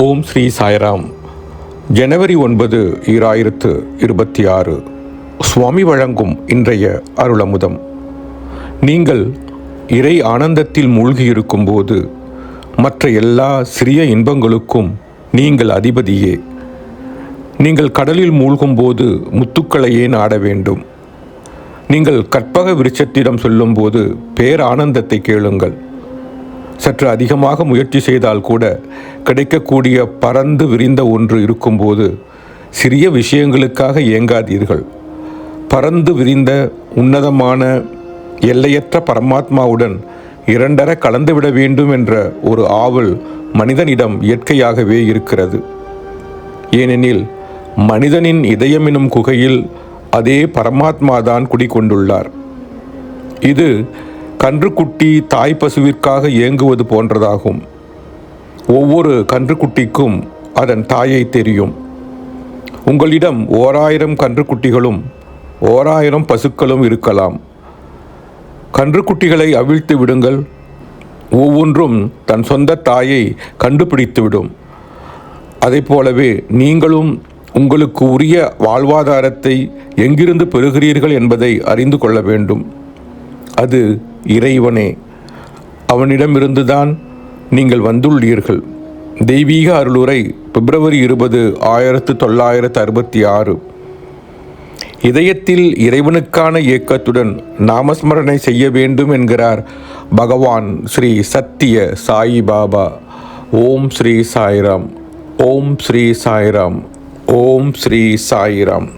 ஓம் ஸ்ரீ சாய்ராம். ஜனவரி 9, 2026 சுவாமி வழங்கும் இன்றைய அருளமுதம். நீங்கள் இறை ஆனந்தத்தில் மூழ்கியிருக்கும் போது மற்ற எல்லா சிறிய இன்பங்களுக்கும் நீங்கள் அதிபதியே. நீங்கள் கடலில் மூழ்கும் போது முத்துக்களையே நாட வேண்டும். நீங்கள் கற்பக விருட்சத்திடம் சொல்லும்போது பேரானந்தத்தை கேளுங்கள். சற்று அதிகமாக முயற்சி செய்தால் கூட கிடைக்கக்கூடிய பறந்து விரிந்த ஒன்று இருக்கும்போது சிறிய விஷயங்களுக்காக ஏங்காதீர்கள். பறந்து விரிந்த உன்னதமான எல்லையற்ற பரமாத்மாவுடன் இரண்டர கலந்துவிட வேண்டும் என்ற ஒரு ஆவல் மனிதனிடம் இயற்கையாகவே இருக்கிறது. ஏனெனில் மனிதனின் இதயம் எனும் குகையில் அதே பரமாத்மாதான் குடிகொண்டுள்ளார். இது கன்றுக்குட்டி தாய் பசுவிற்காக ஏங்குவது போன்றதாகும். ஒவ்வொரு கன்றுக்குட்டிக்கும் அதன் தாயை தெரியும். உங்களிடம் 1000 கன்றுக்குட்டிகளும் 1000 பசுக்களும் இருக்கலாம். கன்றுக்குட்டிகளை அவிழ்த்து விடுங்கள். ஒவ்வொன்றும் தன் சொந்த தாயை கண்டுபிடித்துவிடும். அதை போலவே நீங்களும் உங்களுக்கு உரிய வாழ்வாதாரத்தை எங்கிருந்து பெறுகிறீர்கள் என்பதை அறிந்து கொள்ள வேண்டும். அது இறைவனே. அவனிடமிருந்துதான் நீங்கள் வந்துள்ளீர்கள். தெய்வீக அருளுரை, பிப்ரவரி 20, 1966. இதயத்தில் இறைவனுக்கான இயக்கத்துடன் நாமஸ்மரணை செய்ய வேண்டும் என்கிறார் பகவான் ஸ்ரீ சத்திய சாயி பாபா. ஓம் ஸ்ரீ சாய்ராம். ஓம் ஸ்ரீ சாய்ராம். ஓம் ஸ்ரீ சாய்ராம்.